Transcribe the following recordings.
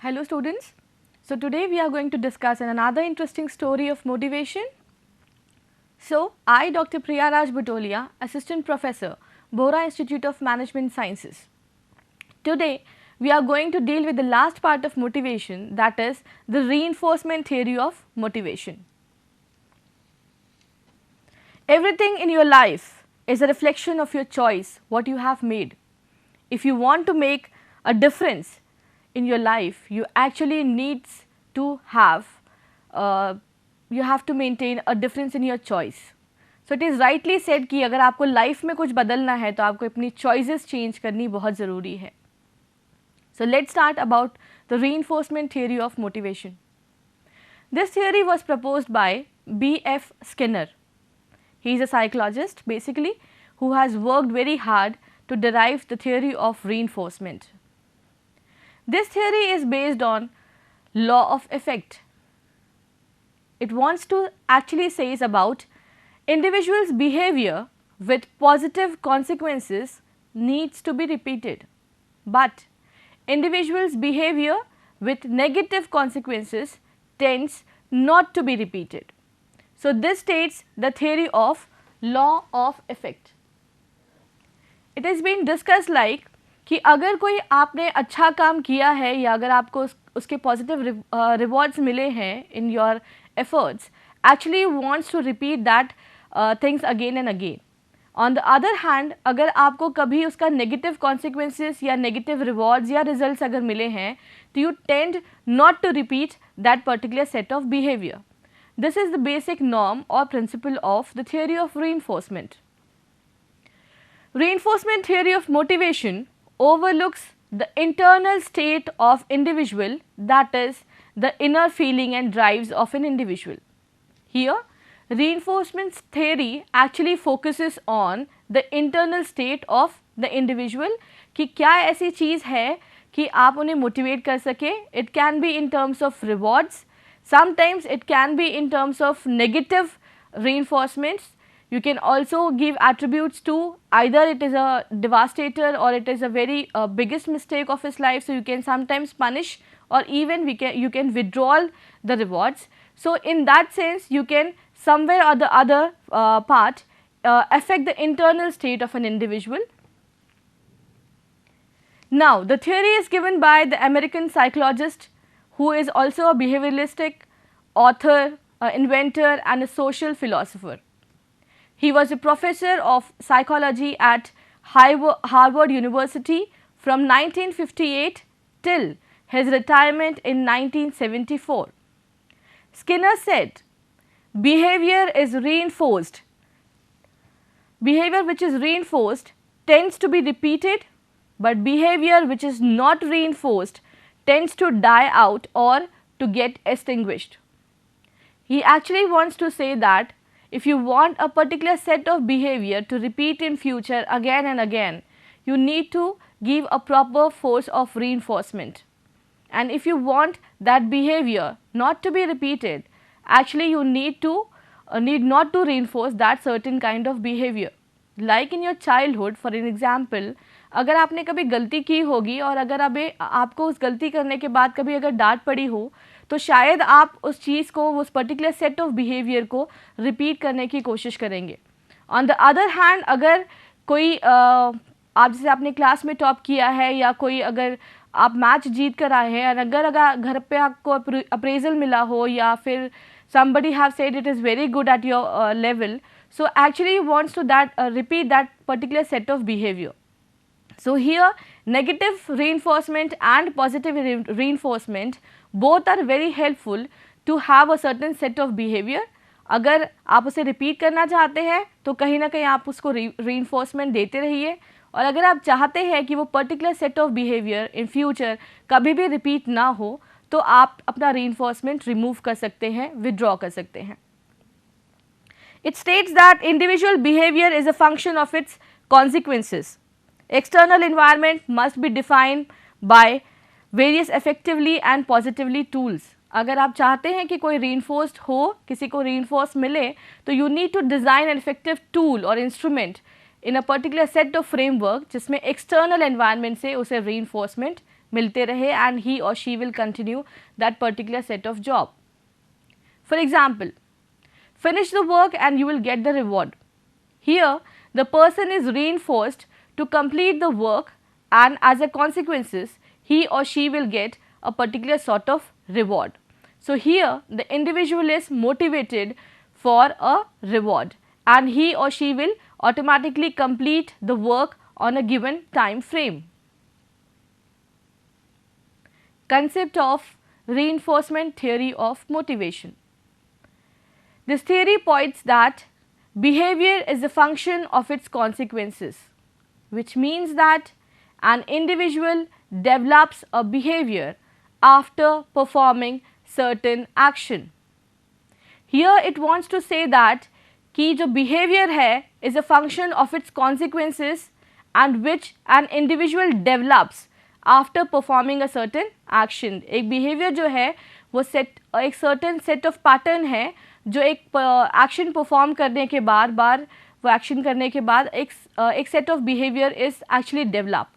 Hello students. So today we are going to discuss another interesting story of motivation. So I, Dr. Priya Raj Butolia, Assistant Professor, Bora Institute of Management Sciences. Today we are going to deal with the last part of motivation, that is the reinforcement theory of motivation. Everything in your life is a reflection of your choice, what you have made. If you want to make a difference in your life, you actually needs to have maintain a difference in your choice. So it is rightly said कि अगर आपको life में कुछ बदलना है तो आपको अपनी choices change करनी बहुत ज़रूरी है. So let's start about the reinforcement theory of motivation. This theory was proposed by B.F. Skinner. He is a psychologist basically who has worked very hard to derive the theory of reinforcement. This theory is based on law of effect. It wants to actually says about individuals' behavior with positive consequences needs to be repeated, but individuals' behavior with negative consequences tends not to be repeated. So this states the theory of law of effect. It has been discussed like कि अगर कोई आपने अच्छा काम किया है या अगर आपको उसके पॉजिटिव रिवॉर्ड्स मिले हैं in your efforts, actually wants to repeat that things again and again. On the other hand अगर आपको कभी उसका नेगेटिव कॉन्सिक्वेंसेस या नेगेटिव रिवॉर्ड्स या रिजल्ट्स अगर मिले हैं तो you tend not to repeat that particular set of behaviour. This is the basic norm or principle of the theory of reinforcement. Reinforcement theory of motivation overlooks the internal state of individual, that is the inner feeling and drives of an individual. Here reinforcement theory actually focuses on the internal state of the individual कि क्या ऐसी चीज़ है कि आप उन्हें motivate कर सके. It can be in terms of rewards. Sometimes it can be in terms of negative reinforcements. You can also give attributes to either it is a devastator or it is a very biggest mistake of his life. So you can sometimes punish or even you can withdraw the rewards. So in that sense you can somewhere or the other part affect the internal state of an individual. Now the theory is given by the American psychologist who is also a behavioralistic author, inventor and a social philosopher. He was a professor of psychology at Harvard University from 1958 till his retirement in 1974. Skinner said, behavior is reinforced. Behavior which is reinforced tends to be repeated, but behavior which is not reinforced tends to die out or to get extinguished. He actually wants to say that if you want a particular set of behavior to repeat in future again and again, you need to give a proper force of reinforcement. And if you want that behavior not to be repeated, actually you need not to reinforce that certain kind of behavior. Like in your childhood, for an example, अगर आपने कभी गलती की होगी और अगर अभी आपको उस गलती करने के बाद कभी अगर डांट पड़ी हो तो शायद आप उस चीज़ को उस पर्टिकुलर सेट ऑफ बिहेवियर को रिपीट करने की कोशिश करेंगे. ऑन द अदर हैंड अगर कोई आप जैसे आपने क्लास में टॉप किया है या कोई अगर आप मैच जीत कर आए हैं और अगर घर पे आपको अप्रेजल मिला हो या फिर somebody have said it is very good at your level, so actually you wants to repeat that particular set of behavior. So here negative reinforcement and positive reinforcement both are very helpful to have a certain set of behavior. अगर आप उसे repeat करना चाहते हैं तो कहीं ना कहीं आप उसको reinforcement देते रहिए और अगर आप चाहते हैं कि वो particular set of behavior in future कभी भी repeat ना हो तो आप अपना reinforcement remove कर सकते हैं, withdraw कर सकते हैं. It states that individual behavior is a function of its consequences. External environment must be defined by various effectively and positively tools. अगर आप चाहते हैं कि कोई reinforced हो, किसी को reinforce मिले तो you need to design an effective tool or instrument in a particular set of framework जिसमें external environment से उसे reinforcement मिलते रहे and he or she will continue that particular set of job. For example, finish the work and you will get the reward. Here the person is reinforced to complete the work and as a consequences he or she will get a particular sort of reward. So here the individual is motivated for a reward and he or she will automatically complete the work on a given time frame. Concept of reinforcement theory of motivation. This theory points that behavior is a function of its consequences, which means that an individual develops a behavior after performing certain action. Here it wants to say that कि जो behavior है is a function of its consequences and which an individual develops after performing a certain action. एक behavior जो है वो एक certain set of pattern है जो एक action perform करने के बार वो action करने के बाद एक set of behavior is actually developed.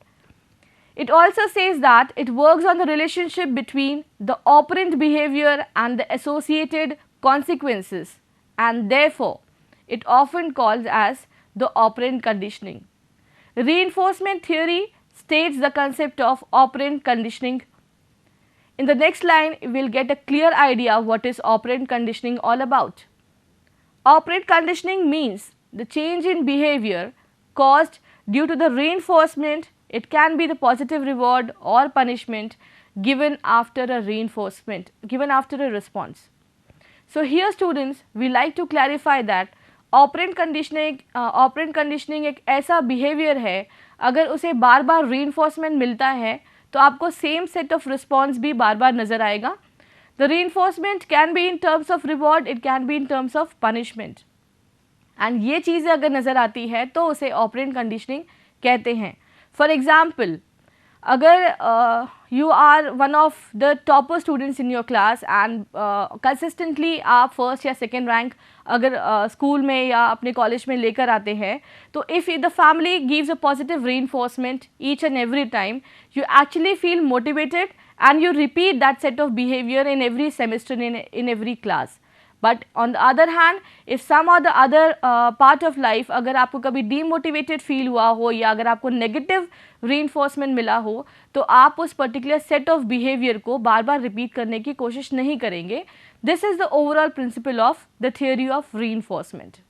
It also says that it works on the relationship between the operant behavior and the associated consequences and therefore it often called as the operant conditioning. Reinforcement theory states the concept of operant conditioning. In the next line, we will get a clear idea what is operant conditioning all about. Operant conditioning means the change in behavior caused due to the reinforcement. It can be the positive reward or punishment given after a reinforcement, given after a response. So here students, we like to clarify that operant conditioning एक ऐसा behaviour है अगर उसे बार बार reinforcement मिलता है तो आपको same set of response भी बार बार नज़र आएगा. The reinforcement can be in terms of reward, it can be in terms of punishment and ये चीज़ें अगर नज़र आती है तो उसे ऑपरेंट कंडीशनिंग कहते हैं. फॉर एग्जाम्पल, अगर you are one of the topper students in your class and consistently आप first या second rank अगर school में या अपने college में लेकर आते हैं तो if the family gives a positive reinforcement each and every time, you actually feel motivated and you repeat that set of behavior in every semester, in every class. But on the other hand, if some or the other part of life अगर आपको कभी demotivated feel हुआ हो या अगर आपको negative reinforcement मिला हो तो आप उस particular set of behavior को बार बार repeat करने की कोशिश नहीं करेंगे. This is the overall principle of the theory of reinforcement.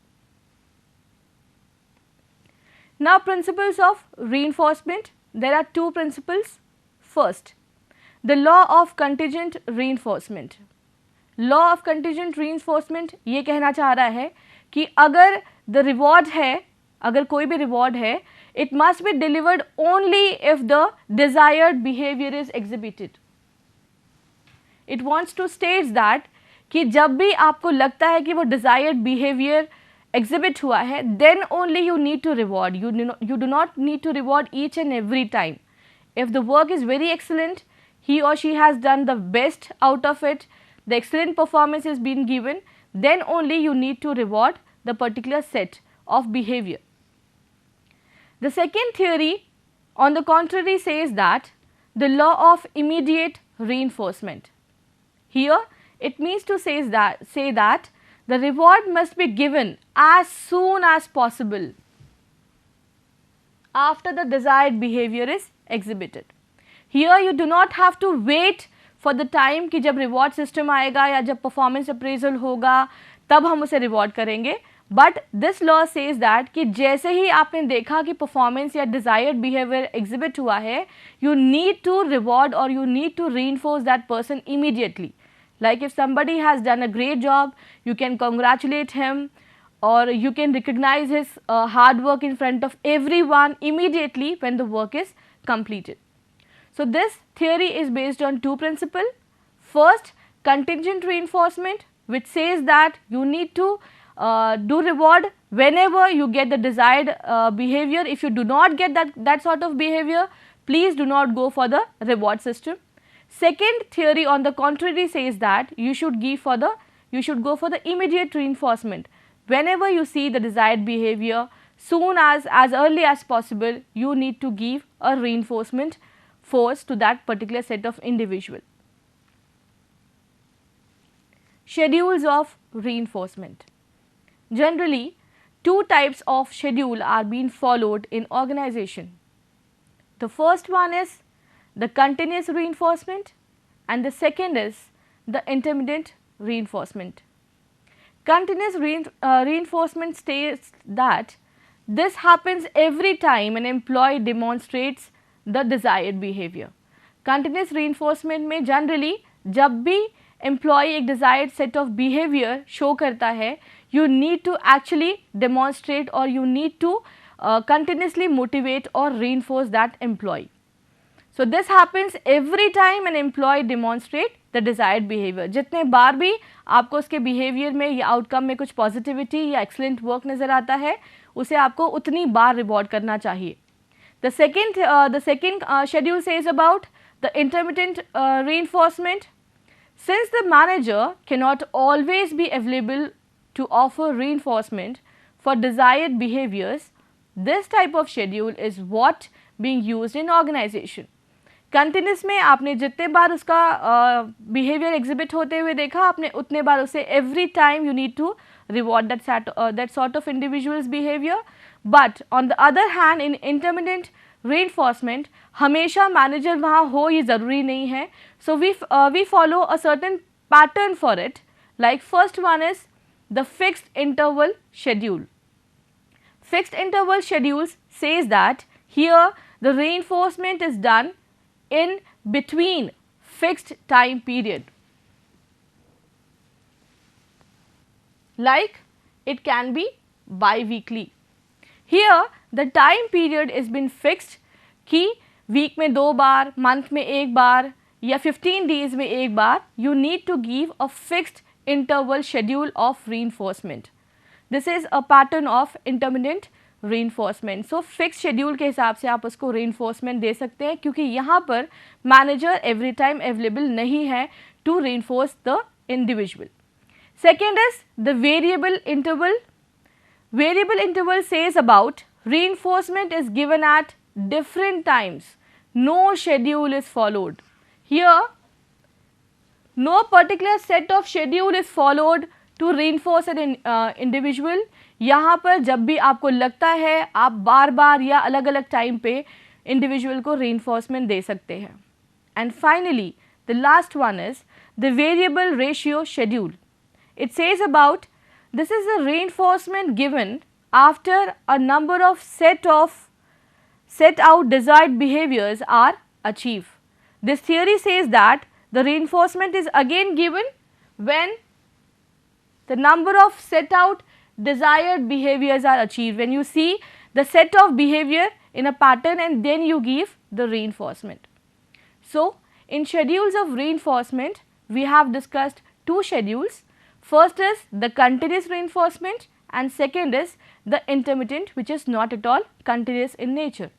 Now principles of reinforcement, there are two principles. First, the law of contingent reinforcement. Law of contingent reinforcement ये कहना चाह रहा है कि अगर द रिवॉर्ड है, अगर कोई भी रिवॉर्ड है, it must be delivered only if the desired behaviour is exhibited. It wants to state that कि जब भी आपको लगता है कि वो डिजायर्ड बिहेवियर एग्जिबिट हुआ है then only you need to reward. You do not need to reward each and every time. If the work is very excellent, he or she has done the best out of it, the excellent performance has been given, then only you need to reward the particular set of behavior. The second theory on the contrary says that the law of immediate reinforcement. Here it means to say that the reward must be given as soon as possible after the desired behavior is exhibited. Here you do not have to wait for the time कि जब reward system आएगा या जब performance appraisal होगा तब हम उसे reward करेंगे. But this law says that कि जैसे ही आपने देखा कि परफॉर्मेंस या डिज़ायर्ड बिहेवियर एग्जिबिट हुआ है, यू नीड टू रिवॉर्ड और you need to reinforce that person immediately. Like if somebody has done a great job, you can congratulate him or you can recognize his hard work in front of everyone immediately when the work is completed. So this theory is based on two principles. First, contingent reinforcement, which says that you need to do reward whenever you get the desired behavior. If you do not get that sort of behavior, please do not go for the reward system. Second theory on the contrary says that you should go for the immediate reinforcement. Whenever you see the desired behavior, as early as possible, you need to give a reinforcement force to that particular set of individual. Schedules of reinforcement. Generally, two types of schedule are being followed in organization. The first one is the continuous reinforcement and the second is the intermittent reinforcement. Continuous reinforcement states that this happens every time an employee demonstrates the desired behavior. Continuous reinforcement में generally जब भी employee एक desired set of behavior show करता है, you need to actually demonstrate or you need to continuously motivate or reinforce that employee. So this happens every time an employee demonstrate the desired behavior. जितने बार भी आपको उसके behavior में या outcome में कुछ positivity या excellent work नज़र आता है, उसे आपको उतनी बार reward करना चाहिए. The second schedule says about the intermittent reinforcement. Since the manager cannot always be available to offer reinforcement for desired behaviors, this type of schedule is what being used in organization. Continuous में आपने जितने बार उसका behaviour exhibit होते हुए देखा, आपने उतने बार उसे every time you need to reward that sort of individual's behaviour. But on the other hand in intermittent reinforcement हमेशा मैनेजर वहाँ हो ये ज़रूरी नहीं है. So we follow a certain pattern for it. Like first one is the fixed interval schedule. Fixed interval schedules says that here the reinforcement is done in between fixed time period. Like it can be bi-weekly. Here the time period is been fixed कि week में 2 बार, month में 1 बार या 15 days में 1 बार you need to give a fixed interval schedule of reinforcement. This is a pattern of intermittent reinforcement. So fixed schedule के हिसाब से आप उसको reinforcement दे सकते हैं क्योंकि यहाँ पर manager every time available नहीं है to reinforce the individual. Second is the variable interval. Variable interval says about reinforcement is given at different times. No schedule is followed. Here no particular set of schedule is followed to reinforce an individual. यहाँ पर जब भी आपको लगता है आप बार बार या अलग अलग टाइम पे इंडिविजुअल को reinforcement दे सकते हैं. And finally the last one is the variable ratio schedule. It says about this is a reinforcement given after a number of set out desired behaviors are achieved. This theory says that the reinforcement is again given when the number of set out desired behaviors are achieved, when you see the set of behavior in a pattern and then you give the reinforcement. So in schedules of reinforcement we have discussed two schedules. First is the continuous reinforcement and second is the intermittent, which is not at all continuous in nature.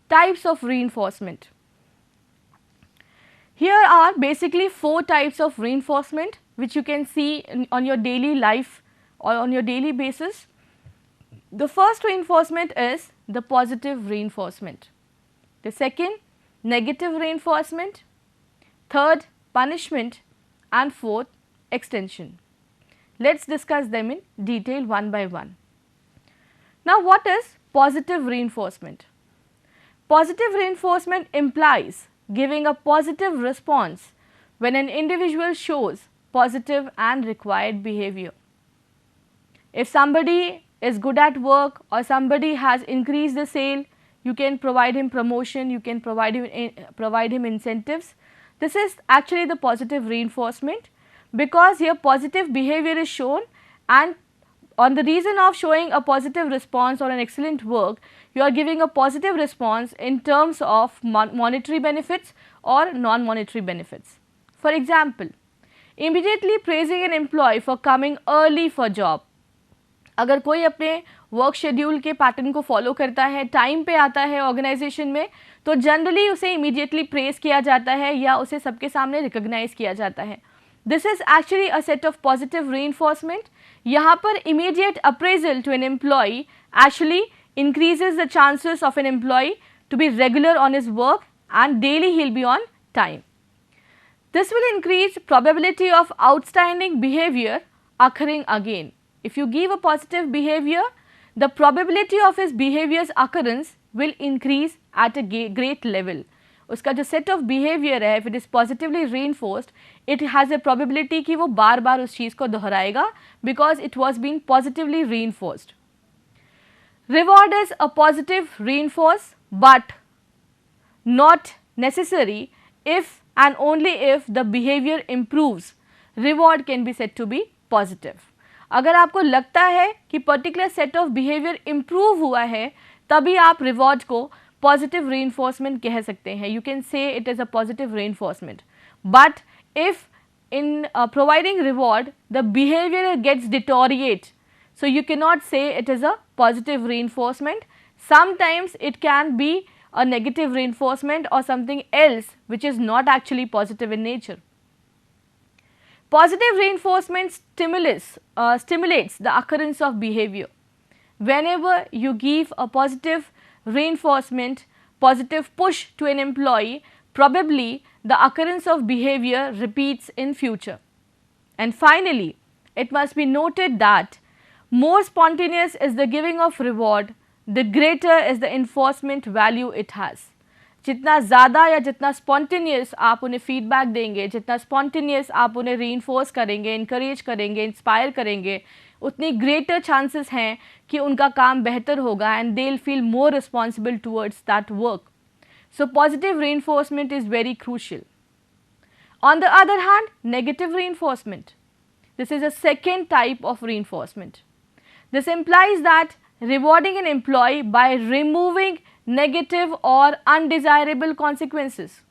Types of reinforcement. Here are basically 4 types of reinforcement which you can see on your daily life or on your daily basis. The first reinforcement is the positive reinforcement. The second, negative reinforcement. Third, punishment, and fourth, extension. Let's discuss them in detail one by one. Now what is positive reinforcement? Positive reinforcement implies giving a positive response when an individual shows positive and required behavior. If somebody is good at work or somebody has increased the sale, you can provide him promotion, you can provide him incentives. This is actually the positive reinforcement because here positive behavior is shown and on the reason of showing a positive response or an excellent work, you are giving a positive response in terms of monetary benefits or non-monetary benefits. For example, immediately praising an employee for coming early for job. अगर कोई अपने work schedule के pattern को follow करता है, time पे आता है ऑर्गेनाइजेशन में, तो जनरली उसे इमीडिएटली प्रेज किया जाता है या उसे सबके सामने रिकॉग्नाइज किया जाता है. This is actually a set of positive reinforcement. यहाँ पर immediate appraisal to an employee actually increases the chances of an employee to be regular on his work and daily he will be on time. This will increase probability of outstanding behavior occurring again. If you give a positive behavior, the probability of his behavior's occurrence will increase at a great level. उसका जो set of behavior है, if it is positively reinforced, it has a probability कि वो बार बार उस चीज़ को दोहराएगा because it was being positively reinforced. Reward is a positive reinforce but not necessary if and only if the behavior improves. Reward can be said to be positive. अगर आपको लगता है कि particular set of behaviour improve हुआ है तभी आप reward को पॉजिटिव रीइंफोर्समेंट कह सकते हैं. You can say it is a positive reinforcement. But if in providing reward the behavior gets deteriorate, so you cannot say it is a positive reinforcement. Sometimes it can be a negative reinforcement or something else which is not actually positive in nature. Positive reinforcement stimulates the occurrence of behavior. Whenever you give a positive reinforcement, positive push to an employee, probably the occurrence of behavior repeats in future. And finally, it must be noted that more spontaneous is the giving of reward, the greater is the enforcement value it has. जितना ज़्यादा या जितना spontaneous आप उन्हें feedback देंगे, जितना spontaneous आप उन्हें रीइंफोर्स करेंगे, इनकरेज करेंगे, इंस्पायर करेंगे, उतनी ग्रेटर चांसेस हैं कि उनका काम बेहतर होगा and they will feel more responsible towards that work. So, positive reinforcement is very crucial. On the other hand, negative reinforcement. This is a second type of reinforcement. This implies that rewarding an employee by removing negative or undesirable consequences.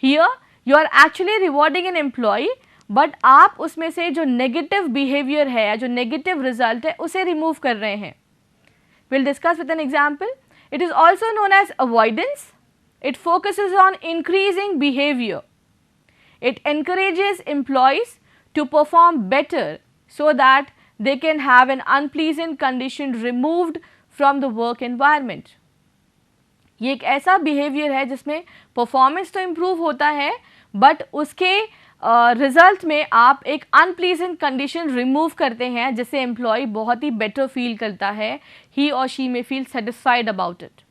Here, you are actually rewarding an employee, but आप उसमें से जो negative behavior है या जो negative result है उसे remove कर रहे हैं. We'll discuss with an example. It is also known as avoidance. It focuses on increasing behavior. It encourages employees to perform better so that they can have an unpleasant condition removed from the work environment. ये एक ऐसा behavior है जिसमें performance तो improve होता है but उसके result में आप एक अनप्लीजेंट कंडीशन रिमूव करते हैं जिससे एम्प्लॉय बहुत ही बेटर फील करता है. ही और she may feel satisfied about it.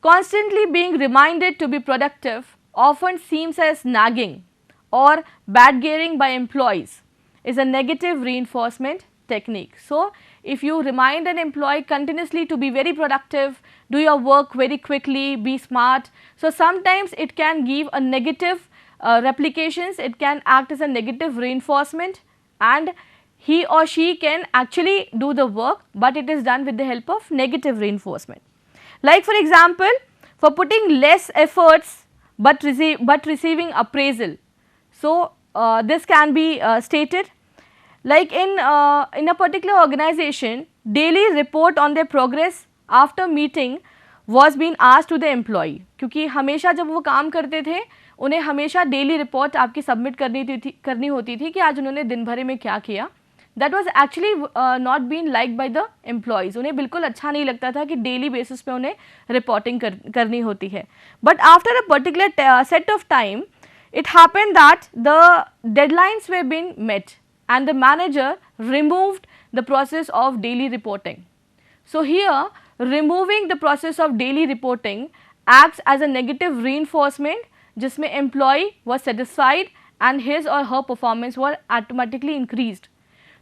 Constantly being reminded to be productive often seems as nagging or badgering by employees is a negative reinforcement technique. So, if you remind an employee continuously to be very productive, do your work very quickly, be smart. So, sometimes it can give a negative replications, it can act as a negative reinforcement and he or she can actually do the work, but it is done with the help of negative reinforcement. Like for example, for putting less efforts but receiving appraisal. So, this can be stated like in a particular organization, daily report on their progress after meeting was being asked to the employee. क्योंकि हमेशा जब वो काम करते थे उन्हें हमेशा daily report आपकी सबमिट करनी होती थी कि आज उन्होंने दिन भर में क्या किया. That was actually not being liked by the employees. उन्हें बिल्कुल अच्छा नहीं लगता था कि डेली बेसिस पे उन्हें रिपोर्टिंग करनी होती है. But after a particular set of time, it happened that the deadlines were being met and the manager removed the process of daily reporting. So, here removing the process of daily reporting acts as a negative reinforcement जिसमें employee was satisfied and his or her performance were automatically increased.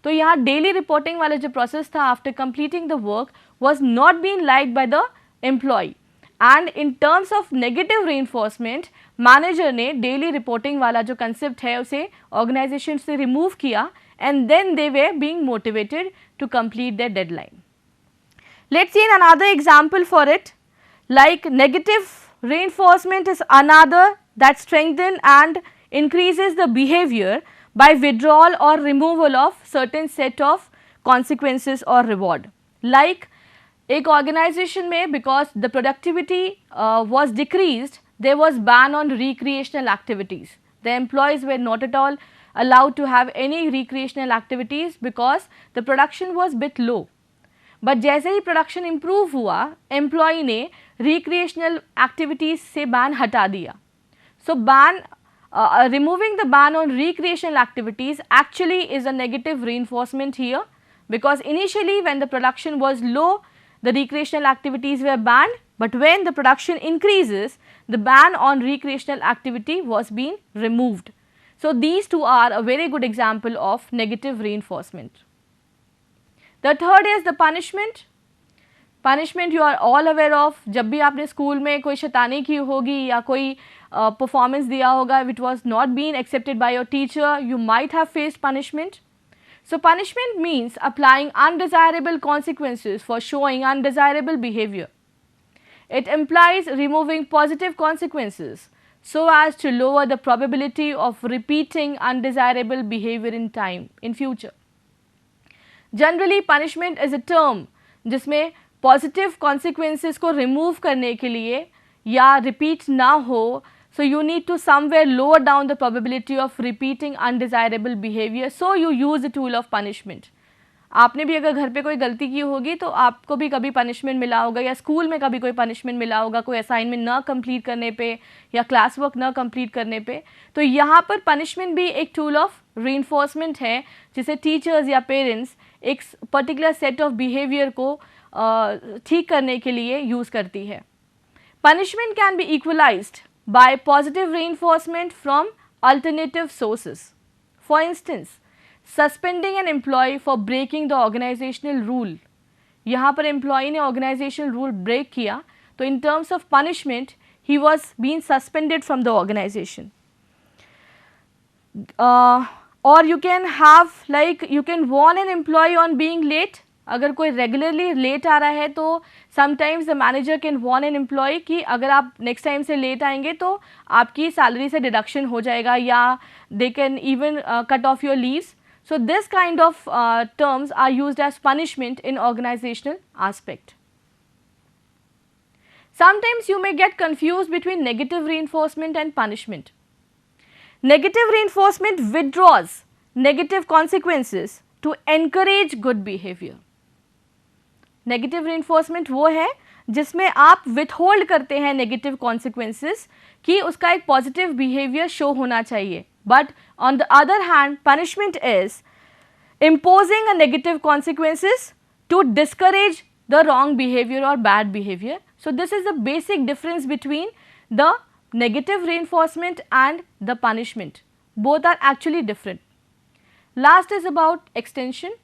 तो यहाँ daily reporting वाला जो process था after completing the work was not been liked by the employee and in terms of negative reinforcement manager ने daily reporting वाला जो concept है उसे ऑर्गेनाइजेशन से रिमूव किया and then they were being motivated to complete their deadline. Let's see another example for it. Like negative reinforcement is another that strengthen and increases the behavior by withdrawal or removal of certain set of consequences or reward. Like एक organization में because the productivity was decreased, there was ban on recreational activities. The employees were not at all allowed to have any recreational activities because the production was bit low. But जैसे ही production improve हुआ, employ ने recreational activities से ban हटा दिया. सो ban removing the ban on recreational activities actually is a negative reinforcement here, because initially when the production was low, the recreational activities were banned, but when the production increases, the ban on recreational activity was being removed. So these two are a very good example of negative reinforcement. The third is the punishment. Punishment you are all aware of. जब भी आपने school में कोई शैतानी की होगी या कोई परफॉर्मेंस दिया होगा which was not being accepted by your teacher, you might have faced punishment. So punishment means applying undesirable consequences for showing undesirable behavior. It implies removing positive consequences so as to lower the probability of repeating undesirable behavior in future. Generally punishment is a term जिसमें positive consequences को remove करने के लिए या repeat ना हो, so you need to somewhere lower down the probability of repeating undesirable behaviour, so you use the tool of punishment. आपने भी अगर घर पे कोई गलती की होगी तो आपको भी कभी पनिशमेंट मिला होगा, या स्कूल में कभी कोई पनिशमेंट मिला होगा कोई असाइनमेंट ना कंप्लीट करने पे या क्लास वर्क ना कंप्लीट करने पे. तो यहाँ पर पनिशमेंट भी एक टूल ऑफ रीइंफोर्समेंट है जिसे टीचर्स या पेरेंट्स एक पर्टिकुलर सेट ऑफ बिहेवियर को ठीक करने के लिए यूज़ करती है. Punishment can be equalized by positive reinforcement from alternative sources. For instance, suspending an employee for breaking the organizational rule. यहाँ पर एम्प्लॉय ने ऑर्गेनाइजेशनल रूल ब्रेक किया, तो in terms of punishment he was been suspended from the organization. और you can have you can warn an employee on being late. अगर कोई regularly late आ रहा है तो sometimes the manager can warn an employ कि अगर आप नेक्स्ट टाइम से लेट आएंगे तो आपकी सैलरी से डिडक्शन हो जाएगा, या they can even cut off your leaves. So this kind of terms are used as punishment in organizational aspect. Sometimes you may get confused between negative reinforcement and punishment. Negative reinforcement withdraws negative consequences to encourage good behavior. Negative reinforcement वो है जिसमें आप withhold करते हैं negative consequences कि उसका एक positive behavior show होना चाहिए. But on the other hand, punishment is imposing a negative consequences to discourage the wrong behavior or bad behavior. So this is the basic difference between the negative reinforcement and the punishment. Both are actually different. Last is about extinction.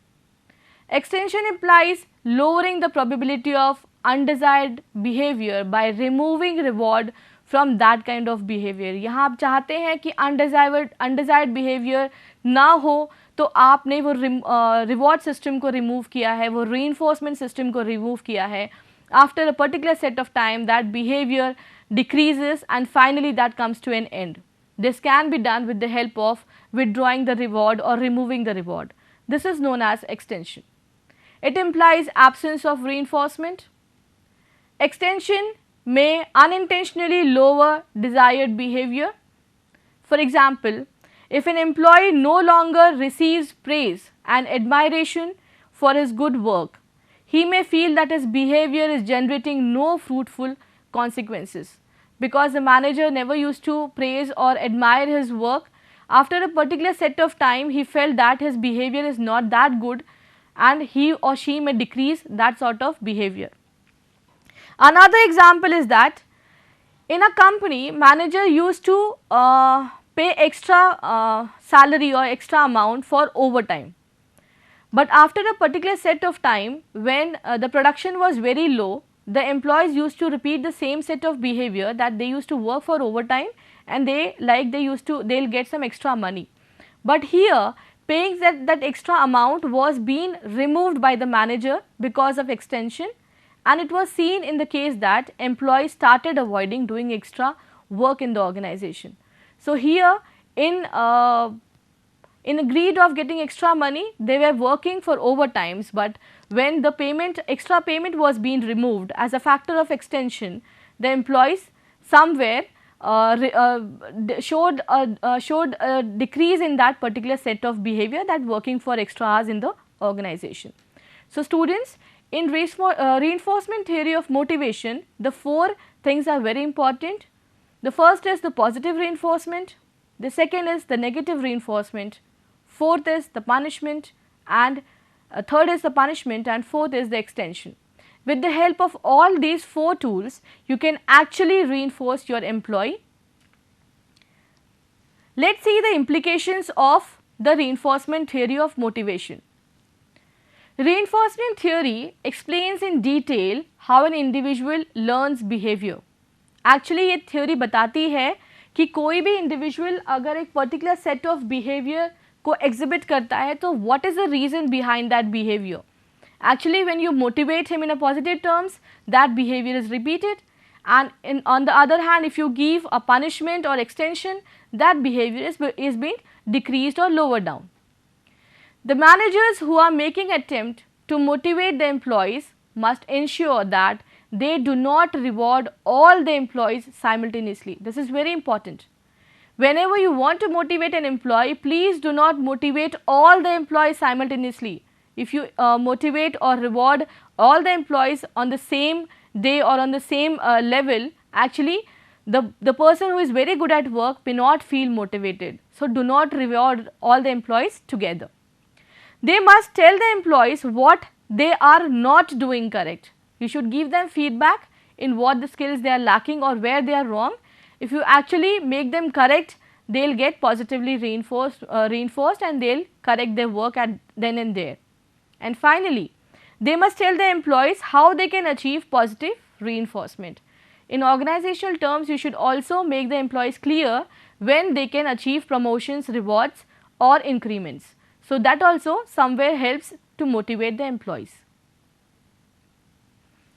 Extinction implies lowering the probability of undesired behavior by removing reward from that kind of behavior. यहाँ आप चाहते हैं कि undesired behavior ना हो, तो आपने वो रिवॉर्ड सिस्टम को रिमूव किया है, वो reinforcement सिस्टम को रिमूव किया है. After a particular set of time, that behavior decreases and finally that comes to an end. This can be done with the help of withdrawing the reward or removing the reward. This is known as extinction. It implies absence of reinforcement. Extinction may unintentionally lower desired behavior. For example, if an employee no longer receives praise and admiration for his good work, he may feel that his behavior is generating no fruitful consequences. Because the manager never used to praise or admire his work, after a particular set of time he felt that his behavior is not that good and he or she may decrease that sort of behavior. Another example is that in a company, manager used to pay extra salary or extra amount for overtime. But after a particular set of time, when the production was very low, the employees used to repeat the same set of behavior, that they used to work for overtime and they'll get some extra money. But here, paying that extra amount was being removed by the manager because of extension, and it was seen in the case that employees started avoiding doing extra work in the organization. So here, in greed of getting extra money, they were working for overtimes, but when the extra payment was being removed as a factor of extension, the employees somewhere showed a decrease in that particular set of behavior, that working for extra hours in the organization. So students, In reinforcement theory of motivation, the 4 things are very important. The first is the positive reinforcement, the second is the negative reinforcement, fourth is the punishment, and third is the punishment, and fourth is the extension. With the help of all these 4 tools, you can actually reinforce your employee. Let us see the implications of the reinforcement theory of motivation. Reinforcement theory explains in detail how an individual learns behavior. Actually ये theory बताती है कि कोई भी individual अगर एक particular set of behavior को exhibit करता है तो what is the reason behind that behavior. Actually when you motivate him in a positive terms, that behavior is repeated, and on the other hand if you give a punishment or extension, that behavior is being decreased or lowered down. The managers who are making attempt to motivate the employees must ensure that they do not reward all the employees simultaneously. This is very important. Whenever you want to motivate an employee, please do not motivate all the employees simultaneously. If you motivate or reward all the employees on the same day or on the same level, actually the person who is very good at work may not feel motivated. So, do not reward all the employees together. They must tell the employees what they are not doing correct. You should give them feedback in what the skills they are lacking or where they are wrong. If you actually make them correct, they will get positively reinforced and they will correct their work at then and there. And finally, they must tell the employees how they can achieve positive reinforcement. In organizational terms, you should also make the employees clear when they can achieve promotions, rewards or increments. So, that also somewhere helps to motivate the employees.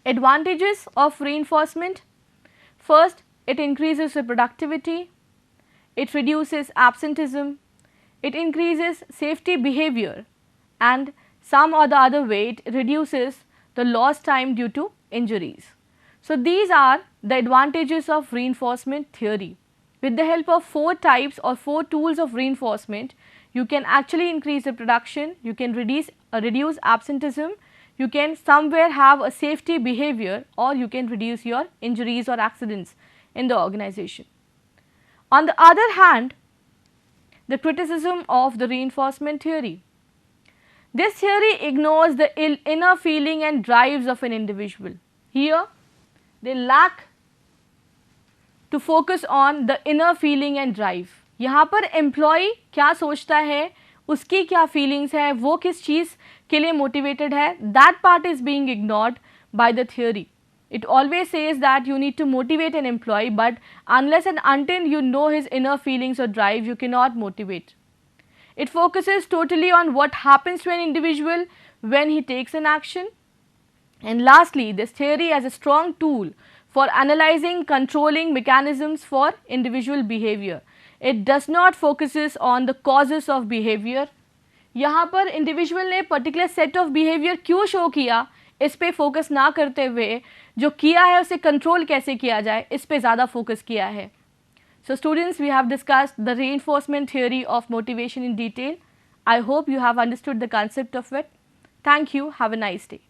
Advantages of reinforcement. First, it increases the productivity, it reduces absenteeism, it increases safety behavior, and some or the other way it reduces the lost time due to injuries. So, these are the advantages of reinforcement theory. With the help of 4 types or 4 tools of reinforcement, you can actually increase the production, you can reduce absenteeism, you can somewhere have a safety behavior, or you can reduce your injuries or accidents in the organization. On the other hand, the criticism of the reinforcement theory. This theory ignores the inner feeling and drives of an individual. Here, they lack to focus on the inner feeling and drive. यहाँ पर employee क्या सोचता है, उसकी क्या feelings है, वो किस चीज़ के लिए मोटिवेटेड है, that part is being ignored by the theory. It always says that you need to motivate an employee, but unless and until you know his inner feelings or drive, you cannot motivate. It focuses totally on what happens to an individual when he takes an action. And lastly, this theory has a strong tool for analyzing controlling mechanisms for individual behavior. It does not focuses on the causes of behavior. यहाँ पर individual ने particular set of behaviour क्यों show किया, इस पे focus ना करते हुए जो किया है उसे कंट्रोल कैसे किया जाए, इस पे ज़्यादा फोकस किया है. So students, we have discussed the reinforcement theory of motivation in detail. I hope you have understood the concept of it. Thank you. Have a nice day.